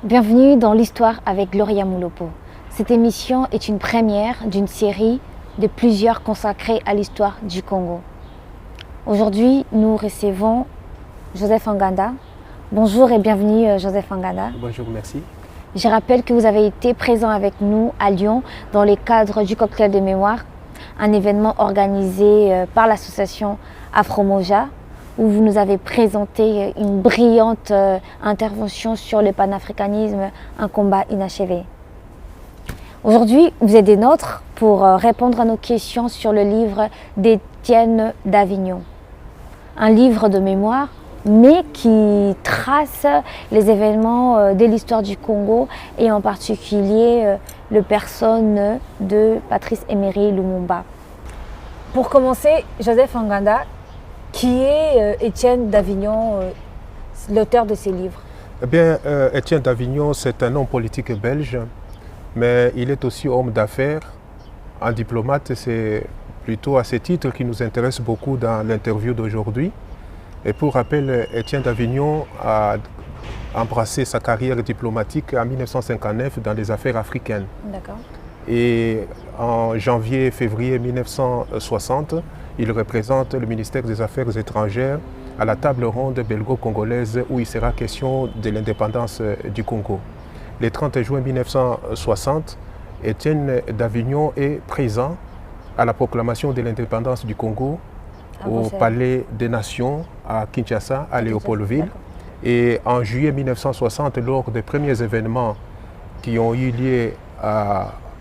Bienvenue dans l'Histoire avec Gloria Moulopo. Cette émission est une première d'une série de plusieurs consacrées à l'histoire du Congo. Aujourd'hui, nous recevons Joseph Nganda. Bonjour et bienvenue Joseph Nganda. Bonjour, merci. Je rappelle que vous avez été présent avec nous à Lyon dans le cadre du cocktail de mémoire, un événement organisé par l'association Afromoja, où vous nous avez présenté une brillante intervention sur le panafricanisme, un combat inachevé. Aujourd'hui, vous êtes des nôtres pour répondre à nos questions sur le livre d'Étienne d'Avignon. Un livre de mémoire, mais qui trace les événements de l'histoire du Congo et en particulier la personne de Patrice Emery Lumumba. Pour commencer, Joseph Nganda, qui est Étienne d'Avignon, l'auteur de ces livres? Eh bien, Étienne d'Avignon, c'est un homme politique belge, mais il est aussi homme d'affaires. Un diplomate, c'est plutôt à ce titre qui nous intéresse beaucoup dans l'interview d'aujourd'hui. Et pour rappel, Étienne d'Avignon a embrassé sa carrière diplomatique en 1959 dans les affaires africaines. D'accord. Et en janvier-février 1960, il représente le ministère des Affaires étrangères à la table ronde belgo-congolaise où il sera question de l'indépendance du Congo. Le 30 juin 1960, Étienne d'Avignon est présent à la proclamation de l'indépendance du Congo au Palais des Nations à Kinshasa, à Léopoldville. Et en juillet 1960, lors des premiers événements qui ont eu lieu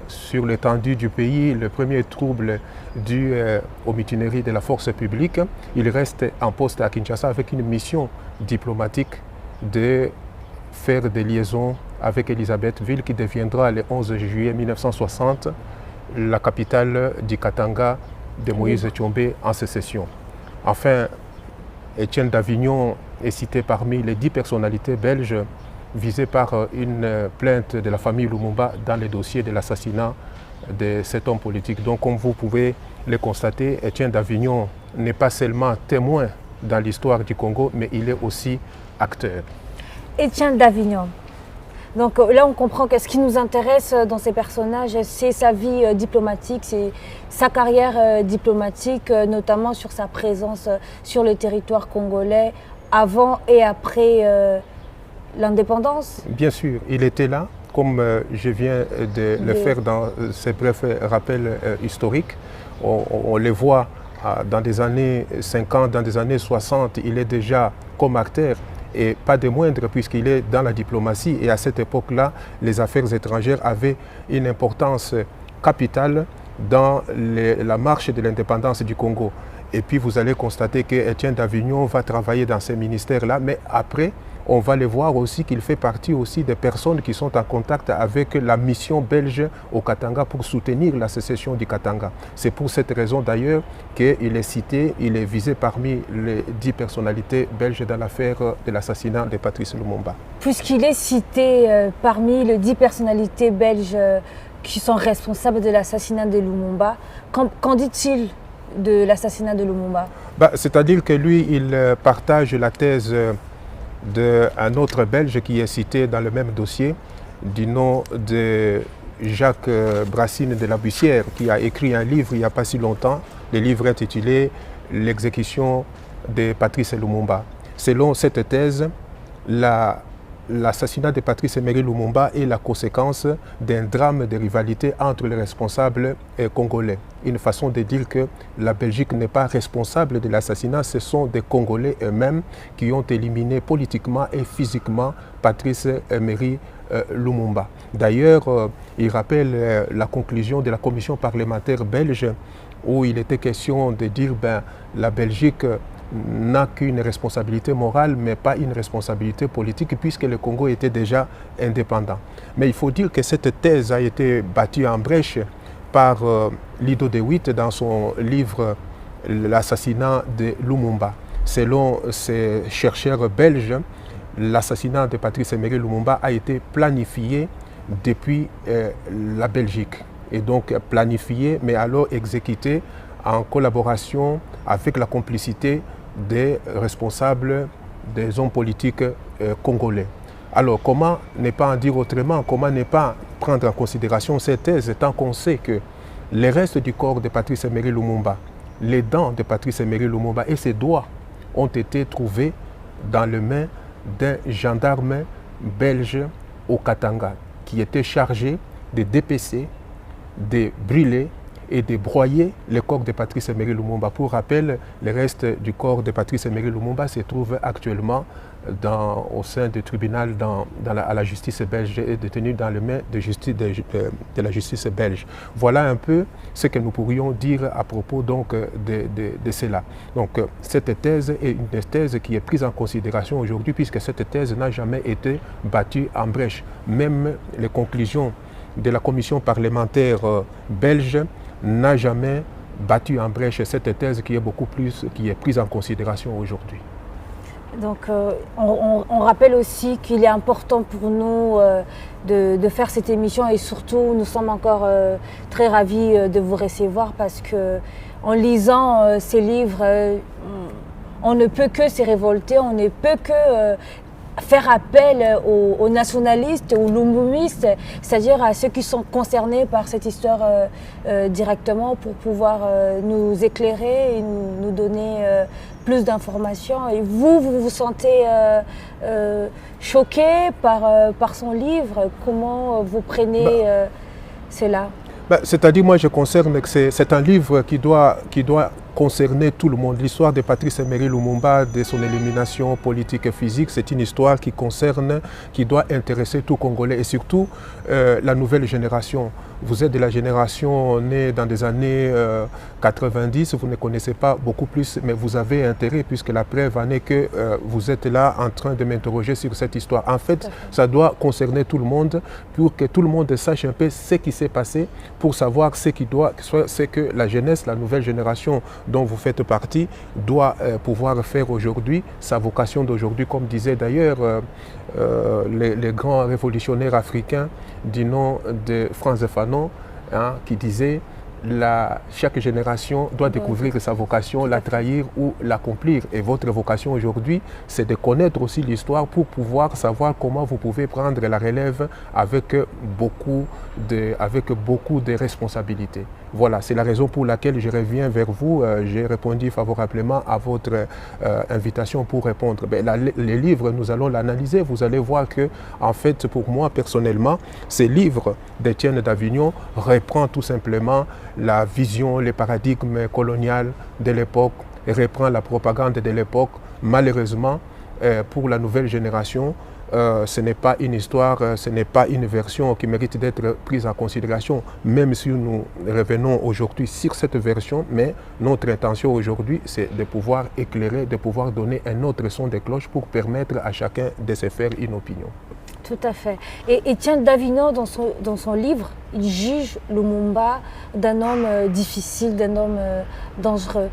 sur l'étendue du pays, le premier trouble dû aux mutineries de la force publique, il reste en poste à Kinshasa avec une mission diplomatique de faire des liaisons avec Elisabethville qui deviendra le 11 juillet 1960 la capitale du Katanga de Moïse Tshombe en sécession. Enfin, Étienne d'Avignon est cité parmi les 10 personnalités belges visées par une plainte de la famille Lumumba dans le dossier de l'assassinat de cet homme politique. Donc, comme vous pouvez le constater, Étienne d'Avignon n'est pas seulement témoin dans l'histoire du Congo, mais il est aussi acteur. Étienne d'Avignon. Donc là, on comprend que ce qui nous intéresse dans ces personnages, c'est sa vie diplomatique, c'est sa carrière diplomatique, notamment sur sa présence sur le territoire congolais avant et après l'indépendance. Bien sûr, il était là, comme je viens de le faire dans ces brefs rappels historiques. On le voit dans des années 50, dans des années 60, il est déjà comme acteur. Et pas de moindre puisqu'il est dans la diplomatie et à cette époque-là, les affaires étrangères avaient une importance capitale dans la marche de l'indépendance du Congo. Et puis vous allez constater qu'Étienne d'Avignon va travailler dans ces ministères-là, mais après, on va le voir aussi qu'il fait partie aussi des personnes qui sont en contact avec la mission belge au Katanga pour soutenir la sécession du Katanga. C'est pour cette raison d'ailleurs qu'il est cité, il est visé parmi les 10 personnalités belges dans l'affaire de l'assassinat de Patrice Lumumba. Puisqu'il est cité parmi les 10 personnalités belges qui sont responsables de l'assassinat de Lumumba, qu'en dit-il de l'assassinat de Lumumba? C'est-à-dire que lui, il partage la thèse d'un autre Belge qui est cité dans le même dossier, du nom de Jacques Brassine de la Bussière, qui a écrit un livre il n'y a pas si longtemps, le livre intitulé « L'exécution de Patrice Lumumba ». Selon cette thèse, l'assassinat de Patrice Emery Lumumba est la conséquence d'un drame de rivalité entre les responsables congolais. Une façon de dire que la Belgique n'est pas responsable de l'assassinat, ce sont des Congolais eux-mêmes qui ont éliminé politiquement et physiquement Patrice Emery Lumumba. D'ailleurs, il rappelle la conclusion de la commission parlementaire belge où il était question de dire la Belgique n'a qu'une responsabilité morale, mais pas une responsabilité politique, puisque le Congo était déjà indépendant. Mais il faut dire que cette thèse a été battue en brèche par Lido de Witt dans son livre « L'assassinat de Lumumba ». Selon ces chercheurs belges, l'assassinat de Patrice Emery Lumumba a été planifié depuis la Belgique. Et donc planifié, mais alors exécuté en collaboration avec la complicité des responsables des hommes politiques congolais. Alors comment ne pas en dire autrement, comment ne pas prendre en considération cette thèse tant qu'on sait que les restes du corps de Patrice Emery Lumumba, les dents de Patrice Emery Lumumba et ses doigts ont été trouvés dans les mains d'un gendarme belge au Katanga qui était chargé de dépecer, de brûler et de broyer le corps de Patrice Emery Lumumba. Pour rappel, les restes du corps de Patrice Emery Lumumba se trouvent actuellement au sein du tribunal à la justice belge et détenus dans les mains de la justice belge. Voilà un peu ce que nous pourrions dire à propos donc, de cela. Donc cette thèse est une thèse qui est prise en considération aujourd'hui puisque cette thèse n'a jamais été battue en brèche. Même les conclusions de la commission parlementaire belge n'a jamais battu en brèche cette thèse qui est prise en considération aujourd'hui. Donc on rappelle aussi qu'il est important pour nous de faire cette émission et surtout nous sommes encore très ravis de vous recevoir parce que en lisant ces livres, on ne peut que se révolter, on ne peut que faire appel aux nationalistes, aux lumbumistes, c'est-à-dire à ceux qui sont concernés par cette histoire directement pour pouvoir nous éclairer et nous donner plus d'informations. Et vous vous sentez choqué par son livre? Comment vous prenez cela? C'est-à-dire, moi, je concerne que c'est un livre qui doit concerner tout le monde. L'histoire de Patrice Emery Lumumba, de son élimination politique et physique, c'est une histoire qui doit intéresser tout Congolais et surtout la nouvelle génération. Vous êtes de la génération née dans des années 90, vous ne connaissez pas beaucoup plus, mais vous avez intérêt puisque la preuve en est que vous êtes là en train de m'interroger sur cette histoire. En fait, ça doit concerner tout le monde pour que tout le monde sache un peu ce qui s'est passé, pour savoir ce que la jeunesse, la nouvelle génération dont vous faites partie, doit pouvoir faire aujourd'hui, sa vocation d'aujourd'hui, comme disait d'ailleurs les grands révolutionnaires africains du nom de Frantz Fanon, hein, qui disait chaque génération doit découvrir sa vocation, la trahir ou l'accomplir. Et votre vocation aujourd'hui, c'est de connaître aussi l'histoire pour pouvoir savoir comment vous pouvez prendre la relève avec beaucoup de responsabilités. Voilà, c'est la raison pour laquelle je reviens vers vous. J'ai répondu favorablement à votre invitation pour répondre. Les livres, nous allons l'analyser. Vous allez voir que, en fait, pour moi, personnellement, ces livres d'Étienne d'Avignon reprend tout simplement la vision, les paradigmes coloniaux de l'époque, reprend la propagande de l'époque. Malheureusement, pour la nouvelle génération, ce n'est pas une histoire, ce n'est pas une version qui mérite d'être prise en considération, même si nous revenons aujourd'hui sur cette version, mais notre intention aujourd'hui, c'est de pouvoir éclairer, de pouvoir donner un autre son de cloche pour permettre à chacun de se faire une opinion. Tout à fait. Et Étienne d'Avignon, dans son livre, il juge Lumumba d'un homme difficile, d'un homme dangereux.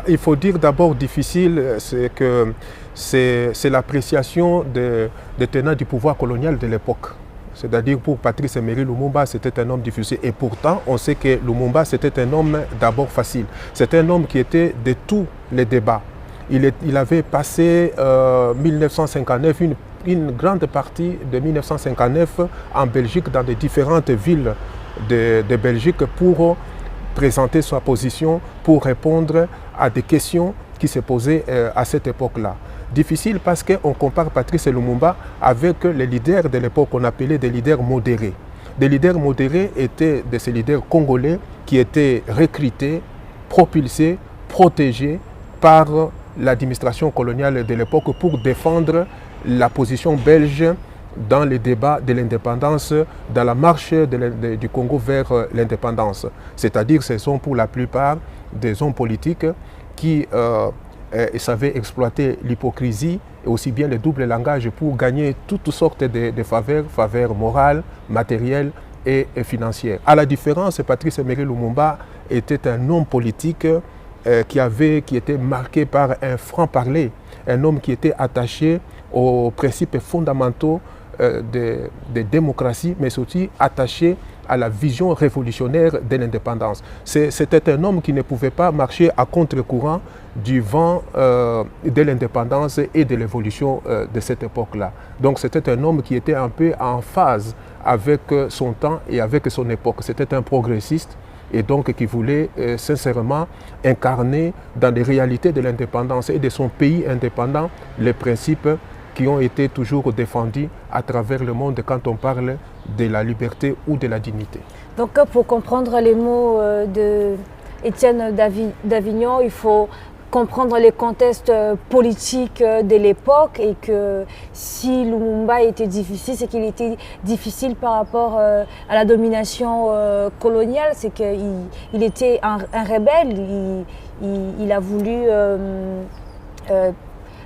Il faut dire d'abord difficile, c'est que c'est l'appréciation des tenants du pouvoir colonial de l'époque. C'est-à-dire pour Patrice Emery Lumumba, c'était un homme difficile. Et pourtant, on sait que Lumumba, c'était un homme d'abord facile. C'était un homme qui était de tous les débats. Il avait passé 1959, une grande partie de 1959 en Belgique, dans des différentes villes de Belgique pour présenter sa position, pour répondre à des questions qui se posaient à cette époque-là. Difficile parce qu'on compare Patrice Lumumba avec les leaders de l'époque qu'on appelait des leaders modérés. Des leaders modérés étaient de ces leaders congolais qui étaient recrutés, propulsés, protégés par l'administration coloniale de l'époque pour défendre la position belge dans les débats de l'indépendance, dans la marche du Congo vers l'indépendance. C'est-à-dire que ce sont pour la plupart des hommes politiques qui savaient exploiter l'hypocrisie et aussi bien le double langage pour gagner toutes sortes de faveurs morales, matérielles et financières. À la différence, Patrice Emery Lumumba était un homme politique qui était marqué par un franc-parler, un homme qui était attaché aux principes fondamentaux de démocratie, mais aussi attaché à la vision révolutionnaire de l'indépendance. C'était un homme qui ne pouvait pas marcher à contre-courant du vent de l'indépendance et de l'évolution de cette époque-là. Donc c'était un homme qui était un peu en phase avec son temps et avec son époque. C'était un progressiste et donc qui voulait sincèrement incarner dans les réalités de l'indépendance et de son pays indépendant les principes qui ont été toujours défendus à travers le monde quand on parle de la liberté ou de la dignité. Donc pour comprendre les mots de Étienne d'Avignon, il faut comprendre les contextes politiques de l'époque et que si Lumumba était difficile, c'est qu'il était difficile par rapport à la domination coloniale, c'est qu'il était un rebelle, il a voulu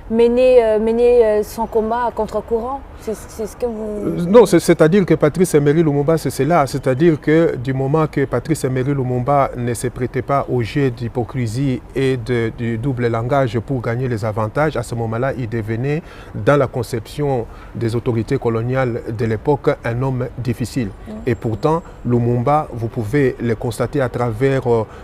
mener son combat à contre-courant. C'est ce que vous... Non, c'est-à-dire que Patrice Emery Lumumba, c'est cela. C'est-à-dire que du moment que Patrice Emery Lumumba ne se prêtait pas au jeu d'hypocrisie et du double langage pour gagner les avantages, à ce moment-là, il devenait, dans la conception des autorités coloniales de l'époque, un homme difficile. Et pourtant, Lumumba, vous pouvez le constater à travers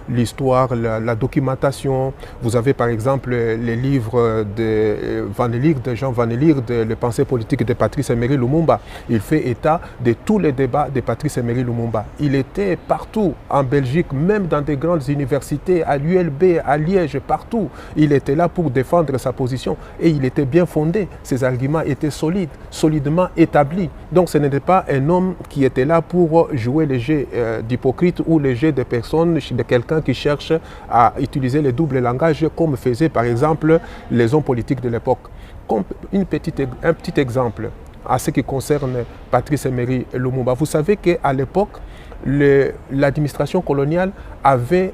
l'histoire, la documentation. Vous avez par exemple les livres de Jean Van Lierde, Les pensées politiques de Patrice Emery Lumumba. Il fait état de tous les débats de Patrice Emery Lumumba. Il était partout en Belgique, même dans des grandes universités, à l'ULB, à Liège, partout. Il était là pour défendre sa position et il était bien fondé. Ses arguments étaient solides, solidement établis. Donc ce n'était pas un homme qui était là pour jouer les jeux d'hypocrite ou les jeux de personnes, de quelqu'un qui cherche à utiliser le double langage comme faisaient par exemple les hommes politiques de l'époque. Un petit exemple à ce qui concerne Patrice Emery Lumumba. Vous savez qu'à l'époque, l'administration coloniale avait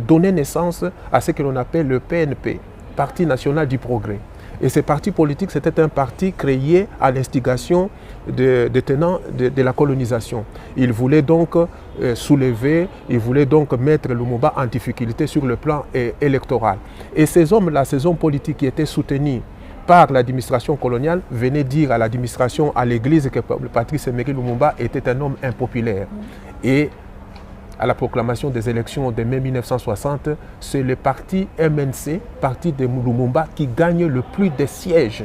donné naissance à ce que l'on appelle le PNP, Parti national du progrès. Et ce parti politique, c'était un parti créé à l'instigation des tenants de la colonisation. Il voulait donc soulever, il voulait donc mettre Lumumba en difficulté sur le plan électoral. Et ces hommes-là, ces hommes politiques qui étaient soutenus par l'administration coloniale, venaient dire à l'administration, à l'Église, que Patrice Emery Lumumba était un homme impopulaire. Et à la proclamation des élections de mai 1960, c'est le parti MNC, parti de Lumumba, qui gagne le plus de sièges.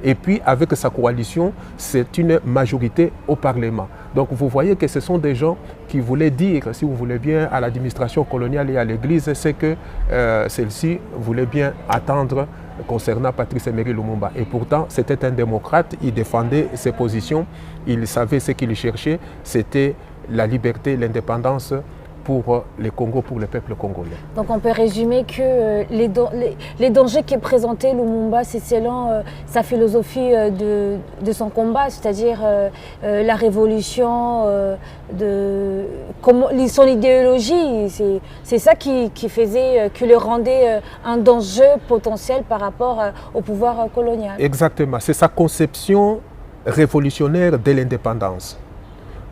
Et puis, avec sa coalition, c'est une majorité au Parlement. Donc, vous voyez que ce sont des gens qui voulaient dire, si vous voulez bien, à l'administration coloniale et à l'Église, c'est que celle-ci voulait bien attendre concernant Patrice Emery Lumumba. Et pourtant, c'était un démocrate, il défendait ses positions, il savait ce qu'il cherchait, c'était la liberté, l'indépendance pour le Congo, pour le peuple congolais. Donc on peut résumer que les dangers qui présentait Lumumba, c'est selon sa philosophie de son combat, c'est-à-dire la révolution, son idéologie. C'est ça qui le rendait un danger potentiel par rapport au pouvoir colonial. Exactement, c'est sa conception révolutionnaire de l'indépendance.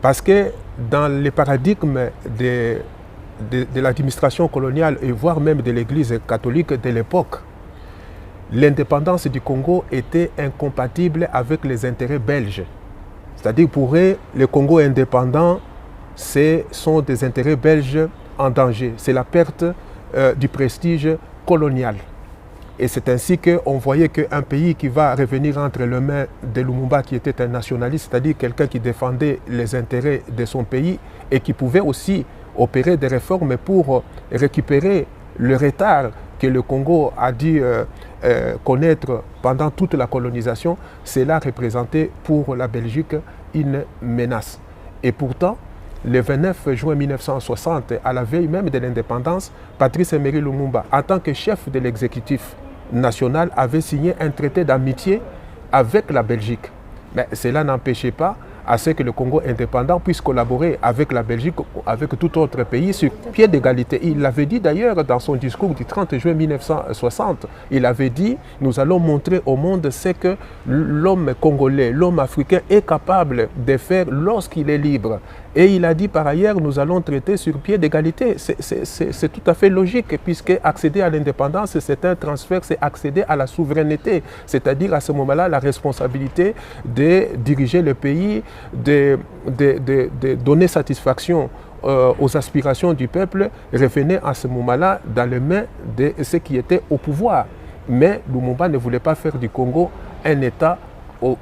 Parce que dans le paradigme de l'administration coloniale et voire même de l'Église catholique de l'époque, l'indépendance du Congo était incompatible avec les intérêts belges. C'est-à-dire pour eux, le Congo indépendant, ce sont des intérêts belges en danger. C'est la perte du prestige colonial. Et c'est ainsi qu'on voyait qu'un pays qui va revenir entre les mains de Lumumba, qui était un nationaliste, c'est-à-dire quelqu'un qui défendait les intérêts de son pays et qui pouvait aussi opérer des réformes pour récupérer le retard que le Congo a dû connaître pendant toute la colonisation, cela représentait pour la Belgique une menace. Et pourtant, le 29 juin 1960, à la veille même de l'indépendance, Patrice Emery Lumumba, en tant que chef de l'exécutif national, avait signé un traité d'amitié avec la Belgique. Mais cela n'empêchait pas à ce que le Congo indépendant puisse collaborer avec la Belgique, avec tout autre pays, sur pied d'égalité. Il l'avait dit d'ailleurs dans son discours du 30 juin 1960. Il avait dit, nous allons montrer au monde ce que l'homme congolais, l'homme africain est capable de faire lorsqu'il est libre. Et il a dit par ailleurs, nous allons traiter sur pied d'égalité. C'est tout à fait logique, puisque accéder à l'indépendance, c'est un transfert, c'est accéder à la souveraineté. C'est-à-dire à ce moment-là, la responsabilité de diriger le pays, de donner satisfaction aux aspirations du peuple revenaient à ce moment-là dans les mains de ceux qui étaient au pouvoir. Mais Lumumba ne voulait pas faire du Congo un État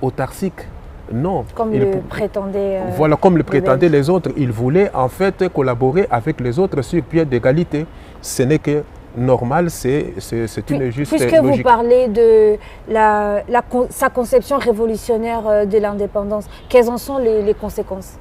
autarcique. Non. Comme le prétendaient voilà, comme le prétendaient les autres. Il voulait en fait collaborer avec les autres sur pied d'égalité. Ce n'est que normal, c'est une juste logique. Puisque vous parlez de sa conception révolutionnaire de l'indépendance, quelles en sont les conséquences?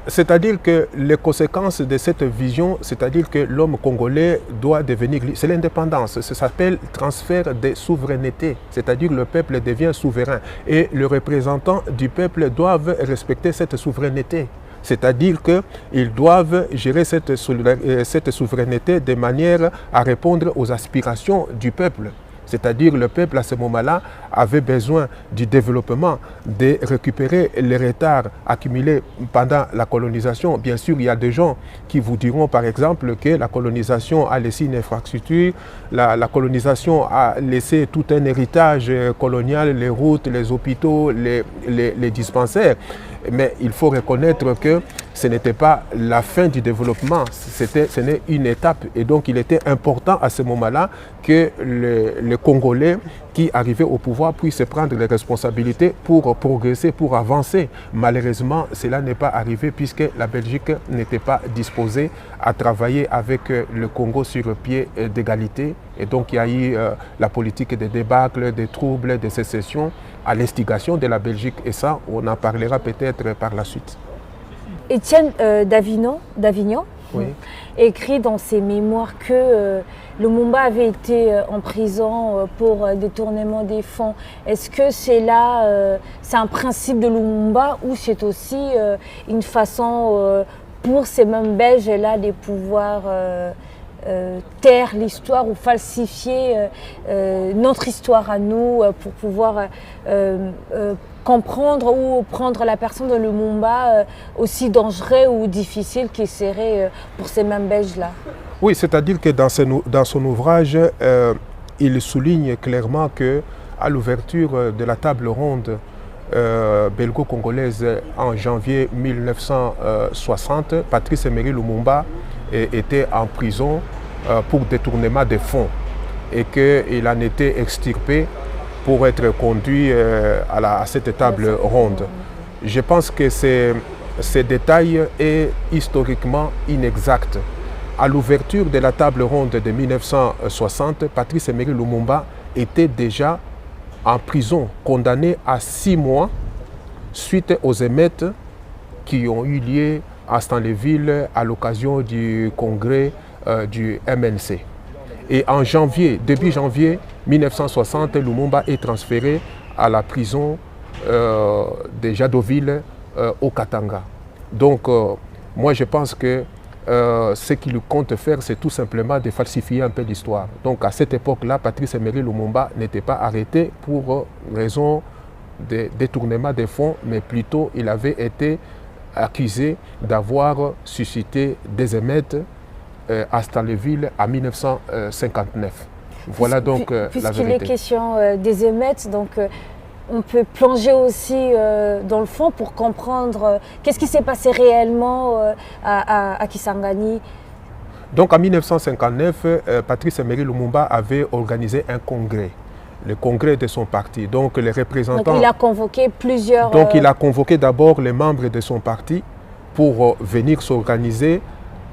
C'est-à-dire que les conséquences de cette vision, c'est-à-dire que l'homme congolais doit devenir... C'est l'indépendance, ça s'appelle transfert de souveraineté, c'est-à-dire le peuple devient souverain. Et les représentants du peuple doivent respecter cette souveraineté. C'est-à-dire qu'ils doivent gérer cette souveraineté de manière à répondre aux aspirations du peuple. C'est-à-dire le peuple à ce moment-là avait besoin du développement, de récupérer les retards accumulés pendant la colonisation. Bien sûr, il y a des gens qui vous diront par exemple que la colonisation a laissé une infrastructure, la colonisation a laissé tout un héritage colonial, les routes, les hôpitaux, les dispensaires. Mais il faut reconnaître que ce n'était pas la fin du développement, ce n'est une étape. Et donc il était important à ce moment-là que les Congolais qui arrivaient au pouvoir puissent prendre les responsabilités pour progresser, pour avancer. Malheureusement, cela n'est pas arrivé puisque la Belgique n'était pas disposée à travailler avec le Congo sur pied d'égalité. Et donc il y a eu la politique des débâcles, des troubles, des sécessions à l'instigation de la Belgique. Et ça, on en parlera peut-être par la suite. Étienne d'Avignon oui. écrit dans ses mémoires que Lumumba avait été en prison pour détournement des fonds. Est-ce que c'est un principe de Lumumba ou c'est aussi une façon pour ces mêmes Belges-là de pouvoir taire l'histoire ou falsifier notre histoire à nous pour pouvoir comprendre ou prendre la personne de Lumumba aussi dangereux ou difficile qu'il serait pour ces mêmes Belges-là? Oui, c'est-à-dire que dans son ouvrage, il souligne clairement qu'à l'ouverture de la table ronde belgo-congolaise en janvier 1960, Patrice Emery Lumumba était en prison pour détournement des fonds et qu'il en était extirpé pour être conduit à cette table ronde. Je pense que ce détail est historiquement inexact. À l'ouverture de la table ronde de 1960, Patrice Emery Lumumba était déjà en prison, condamné à 6 mois suite aux émeutes qui ont eu lieu à Stanleyville à l'occasion du congrès du MNC. Et en début janvier 1960, Lumumba est transféré à la prison de Jadoville au Katanga. Donc, moi je pense que ce qu'il compte faire, c'est tout simplement de falsifier un peu l'histoire. Donc à cette époque-là, Patrice Emery Lumumba n'était pas arrêté pour raison de détournement des fonds, mais plutôt il avait été accusé d'avoir suscité des émeutes à Stanleyville en 1959. Voilà donc la vérité. Puisqu'il est question des émeutes, donc on peut plonger aussi dans le fond pour comprendre qu'est-ce qui s'est passé réellement à Kisangani. Donc en 1959, Patrice Emery Lumumba avait organisé un congrès, le congrès de son parti. Donc les représentants... Donc il a convoqué plusieurs... Donc il a convoqué d'abord les membres de son parti pour venir s'organiser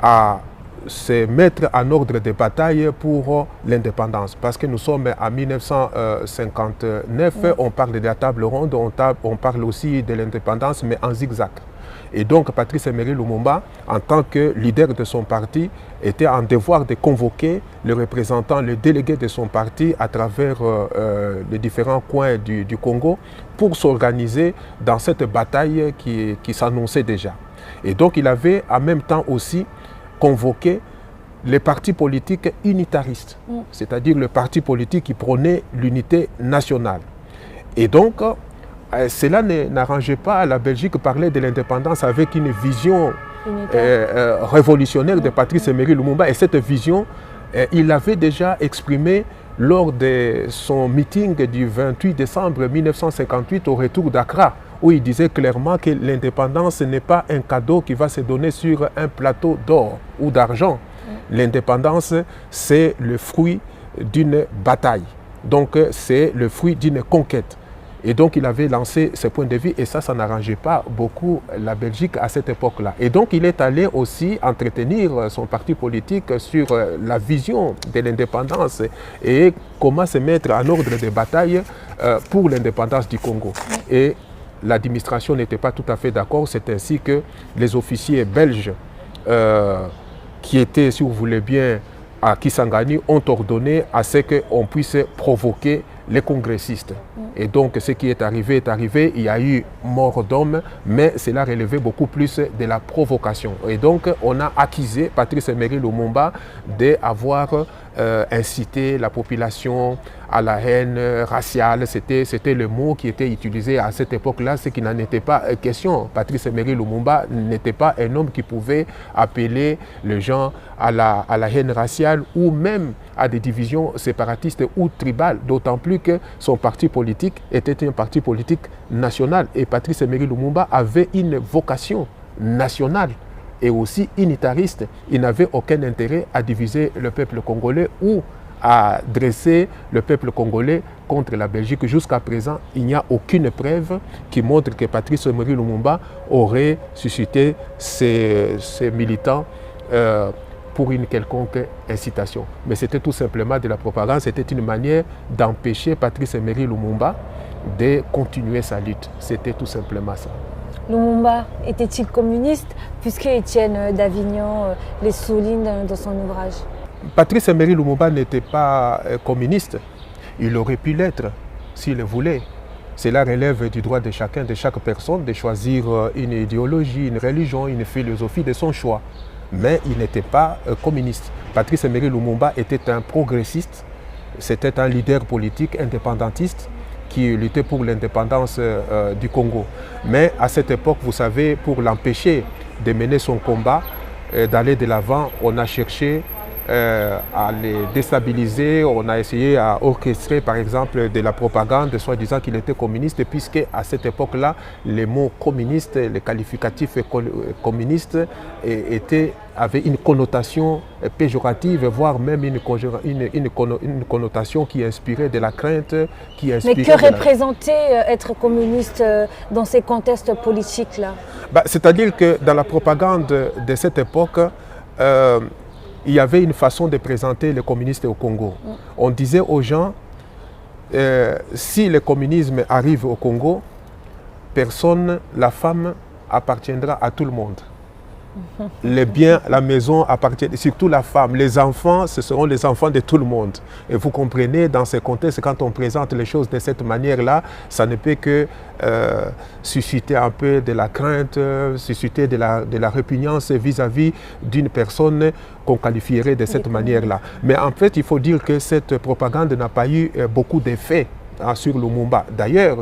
à se mettre en ordre de bataille pour l'indépendance. Parce que nous sommes en 1959, on parle de la table ronde, on parle aussi de l'indépendance, mais en zigzag. Et donc Patrice Emery Lumumba, en tant que leader de son parti, était en devoir de convoquer le représentant, le délégué de son parti à travers les différents coins du Congo pour s'organiser dans cette bataille qui s'annonçait déjà. Et donc il avait en même temps aussi convoquer les partis politiques unitaristes, c'est-à-dire le parti politique qui prônait l'unité nationale. Et donc, cela n'arrangeait pas la Belgique parler de l'indépendance avec une vision révolutionnaire de Patrice Emery Lumumba. Et cette vision, il l'avait déjà exprimée lors de son meeting du 28 décembre 1958 au retour d'Accra, où il disait clairement que l'indépendance n'est pas un cadeau qui va se donner sur un plateau d'or ou d'argent. L'indépendance, c'est le fruit d'une bataille. Donc c'est le fruit d'une conquête. Et donc il avait lancé ce point de vue et ça n'arrangeait pas beaucoup la Belgique à cette époque-là. Et donc il est allé aussi entretenir son parti politique sur la vision de l'indépendance et comment se mettre en ordre de bataille pour l'indépendance du Congo. Et l'administration n'était pas tout à fait d'accord. C'est ainsi que les officiers belges qui étaient, si vous voulez bien, à Kisangani, ont ordonné à ce qu'on puisse provoquer les congressistes. Et donc ce qui est arrivé, il y a eu mort d'hommes, mais cela relevait beaucoup plus de la provocation. Et donc on a accusé Patrice Emery Lumumba d'avoir incité la population à la haine raciale. C'était le mot qui était utilisé à cette époque-là, ce qui n'en était pas question. Patrice Emery Lumumba n'était pas un homme qui pouvait appeler les gens à la haine raciale ou même à des divisions séparatistes ou tribales, d'autant plus que son parti politique était un parti politique national. Et Patrice Emery Lumumba avait une vocation nationale et aussi unitariste. Il n'avait aucun intérêt à diviser le peuple congolais ou à dresser le peuple congolais contre la Belgique. Jusqu'à présent, il n'y a aucune preuve qui montre que Patrice Emery Lumumba aurait suscité ces militants pour une quelconque incitation. Mais c'était tout simplement de la propagande, c'était une manière d'empêcher Patrice Emery Lumumba de continuer sa lutte. C'était tout simplement ça. Lumumba était-il communiste, puisque Étienne d'Avignon les souligne dans son ouvrage? Patrice Emery Lumumba n'était pas communiste. Il aurait pu l'être s'il le voulait. Cela relève du droit de chacun, de chaque personne, de choisir une idéologie, une religion, une philosophie de son choix. Mais il n'était pas communiste. Patrice Emery Lumumba était un progressiste, c'était un leader politique indépendantiste qui luttait pour l'indépendance du Congo. Mais à cette époque, vous savez, pour l'empêcher de mener son combat, d'aller de l'avant, on a cherché à les déstabiliser, on a essayé à orchestrer par exemple de la propagande, soi-disant qu'il était communiste, puisque à cette époque-là, les mots communistes, les qualificatifs communistes avaient une connotation péjorative, voire même une connotation qui inspirait de la crainte. Mais que représentait être communiste dans ces contextes politiques-là? C'est-à-dire que dans la propagande de cette époque, il y avait une façon de présenter les communistes au Congo. On disait aux gens, si le communisme arrive au Congo, la femme appartiendra à tout le monde. Les biens, la maison appartiennent, surtout la femme. Les enfants, ce seront les enfants de tout le monde. Et vous comprenez, dans ce contexte, quand on présente les choses de cette manière-là, ça ne peut que susciter un peu de la crainte, susciter de la répugnance vis-à-vis d'une personne qu'on qualifierait de cette manière-là. Mais en fait, il faut dire que cette propagande n'a pas eu beaucoup d'effet sur Lumumba. D'ailleurs,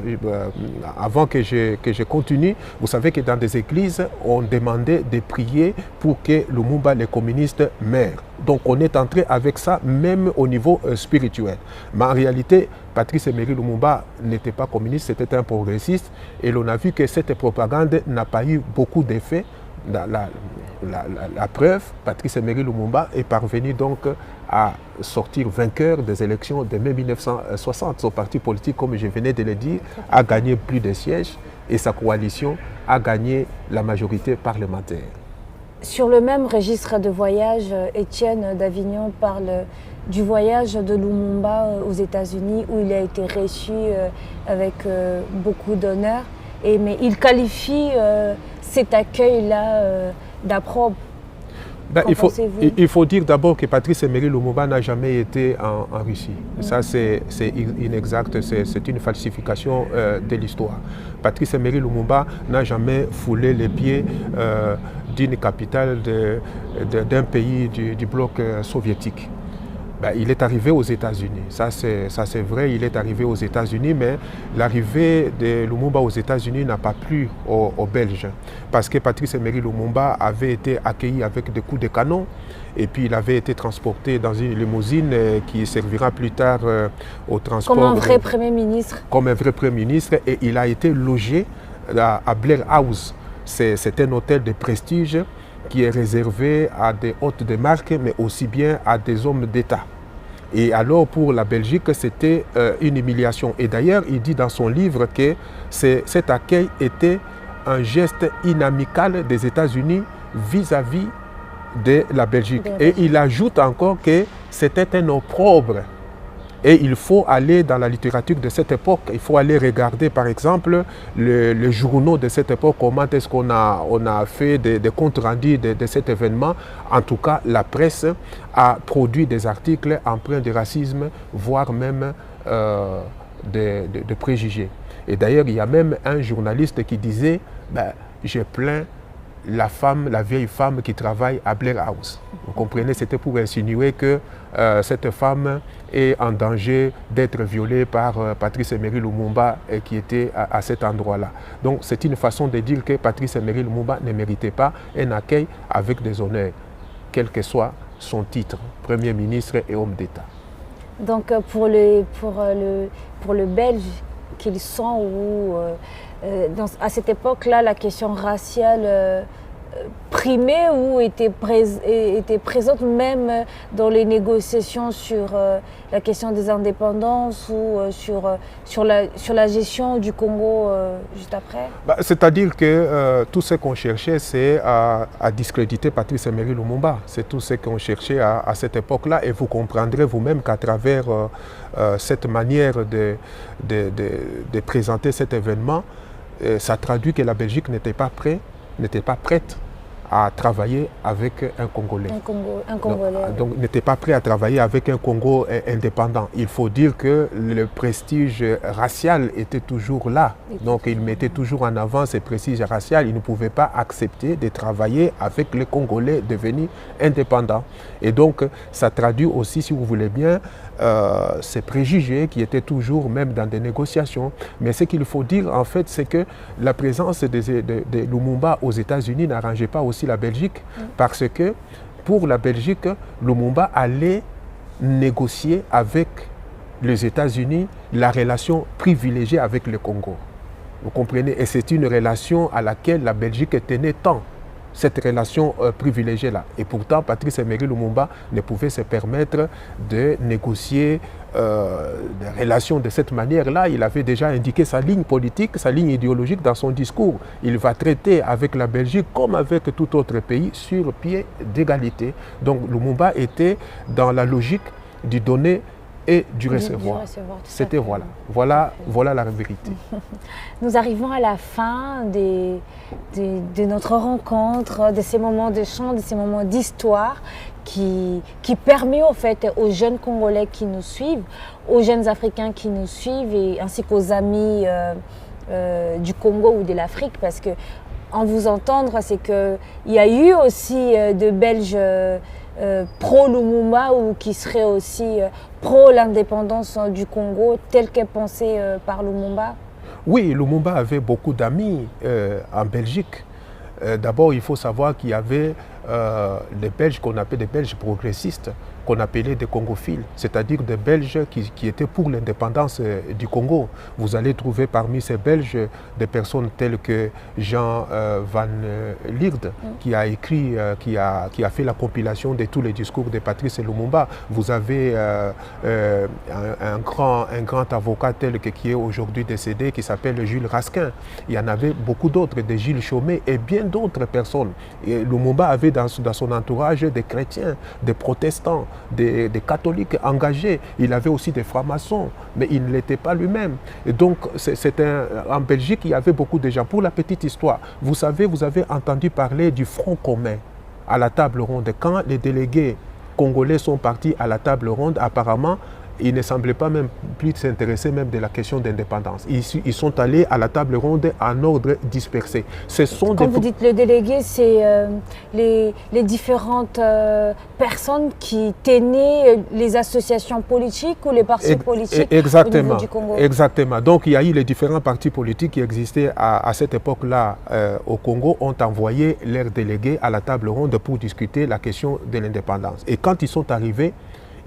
avant que je continue, vous savez que dans des églises, on demandait de prier pour que Lumumba, les communistes, meurent. Donc on est entré avec ça, même au niveau spirituel. Mais en réalité, Patrice Emery Lumumba n'était pas communiste, c'était un progressiste. Et l'on a vu que cette propagande n'a pas eu beaucoup d'effet. La preuve, Patrice Emery Lumumba est parvenu donc à sortir vainqueur des élections de mai 1960. Son parti politique, comme je venais de le dire, a gagné plus de sièges et sa coalition a gagné la majorité parlementaire. Sur le même registre de voyage, Étienne d'Avignon parle du voyage de Lumumba aux États-Unis où il a été reçu avec beaucoup d'honneur. Mais il qualifie cet accueil-là d'approbe. Il faut dire d'abord que Patrice Emery Lumumba n'a jamais été en Russie. Ça, c'est inexact, c'est une falsification de l'histoire. Patrice Emery Lumumba n'a jamais foulé les pieds d'une capitale d'un pays du bloc soviétique. Il est arrivé aux États-Unis, ça c'est vrai, il est arrivé aux États-Unis, mais l'arrivée de Lumumba aux États-Unis n'a pas plu aux Belges, parce que Patrice Emery Lumumba avait été accueilli avec des coups de canon, et puis il avait été transporté dans une limousine qui servira plus tard au transport. Comme un vrai Premier ministre. Comme un vrai Premier ministre, et il a été logé à Blair House. C'est un hôtel de prestige qui est réservé à des hôtes de marque, mais aussi bien à des hommes d'État. Et alors pour la Belgique, c'était une humiliation. Et d'ailleurs, il dit dans son livre que cet accueil était un geste inamical des États-Unis vis-à-vis de la Belgique. Et il ajoute encore que c'était un opprobre. Et il faut aller dans la littérature de cette époque, il faut aller regarder par exemple les journaux de cette époque, comment est-ce qu'on a fait des comptes rendus de cet événement. En tout cas, la presse a produit des articles empreints de racisme, voire même de préjugés. Et d'ailleurs, il y a même un journaliste qui disait j'ai plaint la vieille femme qui travaille à Blair House. Vous comprenez, c'était pour insinuer que cette femme est en danger d'être violée par Patrice Emery Lumumba qui était à cet endroit-là. Donc c'est une façon de dire que Patrice Emery Lumumba ne méritait pas un accueil avec des honneurs, quel que soit son titre, Premier ministre et homme d'État. Donc pour le Belge qu'ils sont, à cette époque-là, la question raciale primée ou était présente même dans les négociations sur la question des indépendances ou sur la gestion du Congo juste après? C'est-à-dire que tout ce qu'on cherchait, c'est à discréditer Patrice Emery Lumumba. C'est tout ce qu'on cherchait à cette époque-là. Et vous comprendrez vous-même qu'à travers cette manière de présenter cet événement, ça traduit que la Belgique n'était pas prête à travailler avec un Congolais. Un Congolais. Donc n'était pas prêt à travailler avec un Congo indépendant. Il faut dire que le prestige racial était toujours là. Donc il mettait toujours en avant ce prestige racial. Il ne pouvait pas accepter de travailler avec les Congolais devenus indépendants. Et donc ça traduit aussi, si vous voulez bien, ces préjugés qui étaient toujours même dans des négociations. Mais ce qu'il faut dire en fait, c'est que la présence de Lumumba aux États-Unis n'arrangeait pas aussi la Belgique, parce que pour la Belgique, Lumumba allait négocier avec les États-Unis la relation privilégiée avec le Congo. Vous comprenez? Et c'est une relation à laquelle la Belgique tenait tant, cette relation privilégiée-là. Et pourtant, Patrice Emery Lumumba ne pouvait se permettre de négocier des relations de cette manière-là. Il avait déjà indiqué sa ligne politique, sa ligne idéologique dans son discours. Il va traiter avec la Belgique comme avec tout autre pays sur pied d'égalité. Donc Lumumba était dans la logique du donner et du recevoir. C'était voilà la vérité. Nous arrivons à la fin de notre rencontre, de ces moments de chant, de ces moments d'histoire qui permet au fait aux jeunes Congolais qui nous suivent, aux jeunes Africains qui nous suivent ainsi qu'aux amis du Congo ou de l'Afrique, parce que en vous entendre, c'est qu'il y a eu aussi de Belges pro-Lumumba ou qui seraient aussi pro-l'indépendance du Congo telle qu'est pensée par Lumumba? Oui, Lumumba avait beaucoup d'amis en Belgique. D'abord, il faut savoir qu'il y avait des Belges qu'on appelait des Belges progressistes, qu'on appelait des congophiles, c'est-à-dire des Belges qui étaient pour l'indépendance du Congo. Vous allez trouver parmi ces Belges des personnes telles que Jean Van Lierde, qui a écrit, qui a fait la compilation de tous les discours de Patrice Lumumba. Vous avez un grand avocat tel que qui est aujourd'hui décédé, qui s'appelle Jules Raskin. Il y en avait beaucoup d'autres, des Gilles Chaumet et bien d'autres personnes. Et Lumumba avait dans son entourage des chrétiens, des protestants, des catholiques engagés. Il avait aussi des francs-maçons, mais il ne l'était pas lui-même. Et donc, en Belgique, il y avait beaucoup de gens. Pour la petite histoire, vous savez, vous avez entendu parler du Front commun à la table ronde. Quand les délégués congolais sont partis à la table ronde, apparemment, ils ne semblaient pas même plus s'intéresser même de la question d'indépendance. Ils sont allés à la table ronde en ordre dispersé. Quand vous dites le délégué, c'est les différentes personnes qui tenaient les associations politiques ou les partis politiques au niveau du Congo? Exactement. Donc il y a eu les différents partis politiques qui existaient à cette époque-là au Congo, ont envoyé leurs délégués à la table ronde pour discuter la question de l'indépendance. Et quand ils sont arrivés,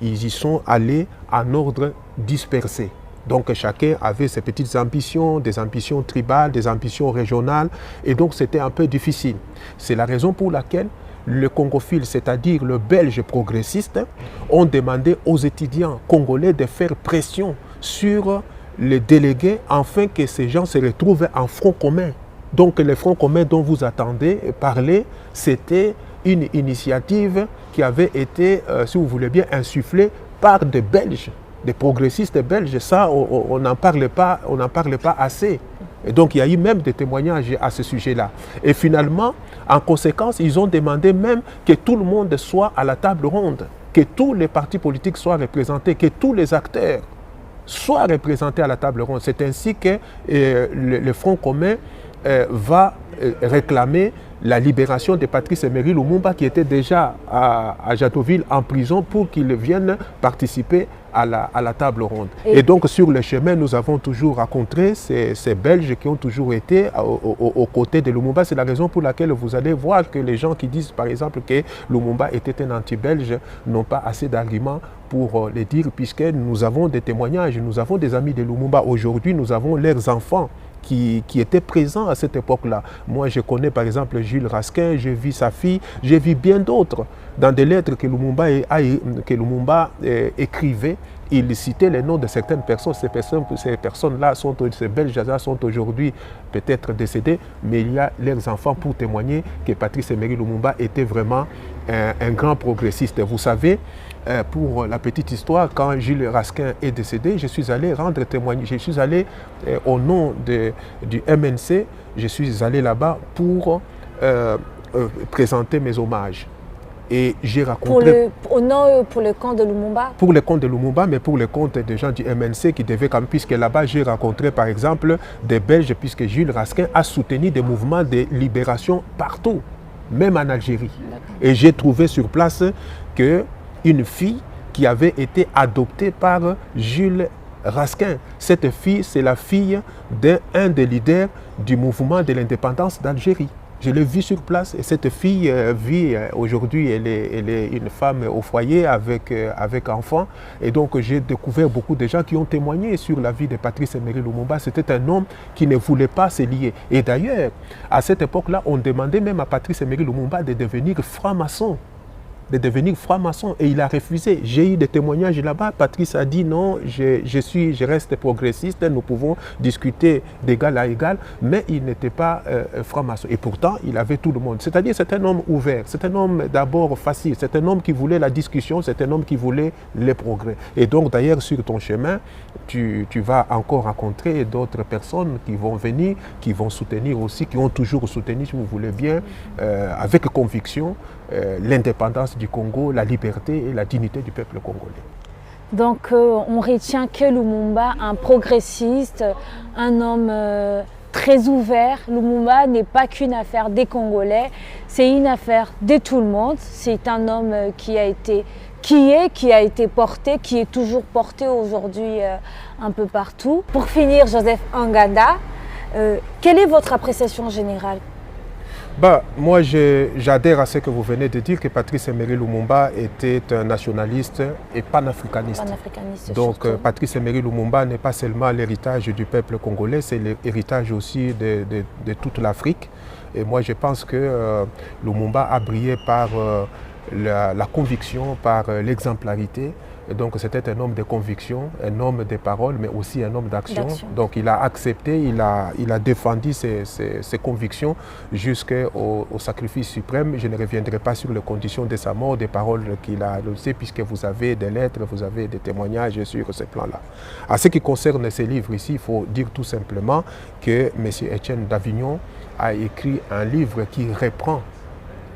ils y sont allés en ordre dispersé. Donc chacun avait ses petites ambitions, des ambitions tribales, des ambitions régionales, et donc c'était un peu difficile. C'est la raison pour laquelle le congophile, c'est-à-dire le belge progressiste, ont demandé aux étudiants congolais de faire pression sur les délégués afin que ces gens se retrouvent en front commun. Donc le front commun dont vous attendez parler, c'était une initiative qui avait été, si vous voulez bien, insufflée par des Belges, des progressistes belges. Ça, on n'en parle pas assez. Et donc il y a eu même des témoignages à ce sujet-là. Et finalement, en conséquence, ils ont demandé même que tout le monde soit à la table ronde, que tous les partis politiques soient représentés, que tous les acteurs soient représentés à la table ronde. C'est ainsi que le Front commun va réclamer la libération de Patrice Emery Lumumba qui était déjà à Jadotville en prison pour qu'il vienne participer à la table ronde. Et donc sur le chemin, nous avons toujours rencontré ces Belges qui ont toujours été aux côtés de Lumumba. C'est la raison pour laquelle vous allez voir que les gens qui disent par exemple que Lumumba était un anti-belge n'ont pas assez d'arguments pour le dire, puisque nous avons des témoignages, nous avons des amis de Lumumba. Aujourd'hui, nous avons leurs enfants qui étaient présents à cette époque-là. Moi, je connais par exemple Jules Raskin, j'ai vu sa fille, j'ai vu bien d'autres. Dans des lettres que Lumumba écrivait, il citait les noms de certaines personnes. Ces personnes-là, ces Belges-là sont aujourd'hui peut-être décédés, mais il y a leurs enfants pour témoigner que Patrice Emery Lumumba était vraiment un grand progressiste. Vous savez, pour la petite histoire, quand Jules Raskin est décédé, je suis allé rendre témoignage. Je suis allé au nom du MNC, je suis allé là-bas pour présenter mes hommages. Et j'ai raconté... Pour le camp de Lumumba? Pour le compte de Lumumba, mais pour le compte des gens du MNC qui devaient, puisque là-bas j'ai rencontré par exemple des Belges, puisque Jules Raskin a soutenu des mouvements de libération partout, même en Algérie. Et j'ai trouvé sur place qu'une fille qui avait été adoptée par Jules Raskin. Cette fille, c'est la fille d'un des leaders du mouvement de l'indépendance d'Algérie. Je l'ai vue sur place et cette fille vit aujourd'hui, elle est une femme au foyer avec enfants. Et donc j'ai découvert beaucoup de gens qui ont témoigné sur la vie de Patrice Emery Lumumba. C'était un homme qui ne voulait pas se lier. Et d'ailleurs, à cette époque-là, on demandait même à Patrice Emery Lumumba de devenir franc-maçon. Et il a refusé. J'ai eu des témoignages là-bas. Patrice a dit non, je reste progressiste, nous pouvons discuter d'égal à égal, mais il n'était pas franc-maçon. Et pourtant, il avait tout le monde. C'est-à-dire, c'est un homme ouvert, c'est un homme d'abord facile, c'est un homme qui voulait la discussion, c'est un homme qui voulait les progrès. Et donc, d'ailleurs, sur ton chemin, tu vas encore rencontrer d'autres personnes qui vont venir, qui vont soutenir aussi, qui ont toujours soutenu, si vous voulez bien, avec conviction, l'indépendance du Congo, la liberté et la dignité du peuple congolais. Donc on retient que Lumumba, un progressiste, un homme très ouvert. Lumumba n'est pas qu'une affaire des Congolais, c'est une affaire de tout le monde. C'est un homme qui a été porté, qui est toujours porté aujourd'hui un peu partout. Pour finir, Joseph Nganda, quelle est votre appréciation générale? Moi, j'adhère à ce que vous venez de dire, que Patrice Emery Lumumba était un nationaliste et panafricaniste. Donc, Patrice Emery Lumumba n'est pas seulement l'héritage du peuple congolais, c'est l'héritage aussi de toute l'Afrique. Et moi, je pense que Lumumba a brillé par la conviction, par l'exemplarité. Et donc c'était un homme de conviction, un homme de parole, mais aussi un homme d'action. Donc il a accepté, il a défendu ses convictions jusqu'au sacrifice suprême. Je ne reviendrai pas sur les conditions de sa mort, des paroles qu'il a laissées, puisque vous avez des lettres, vous avez des témoignages sur ce plan-là. À ce qui concerne ces livres ici, il faut dire tout simplement que M. Etienne d'Avignon a écrit un livre qui reprend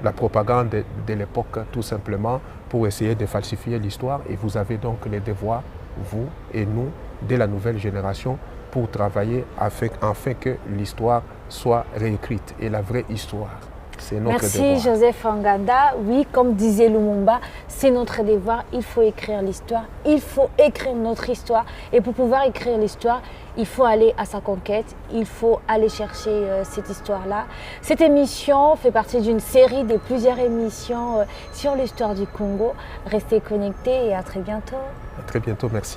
la propagande de l'époque, tout simplement, pour essayer de falsifier l'histoire. Et vous avez donc les devoirs, vous et nous, de la nouvelle génération, pour travailler afin que l'histoire soit réécrite. Et la vraie histoire, c'est notre devoir. Merci Joseph Nganda. Oui, comme disait Lumumba, c'est notre devoir. Il faut écrire l'histoire. Il faut écrire notre histoire. Et pour pouvoir écrire l'histoire, il faut aller à sa conquête, il faut aller chercher cette histoire-là. Cette émission fait partie d'une série de plusieurs émissions sur l'histoire du Congo. Restez connectés et à très bientôt. À très bientôt, merci.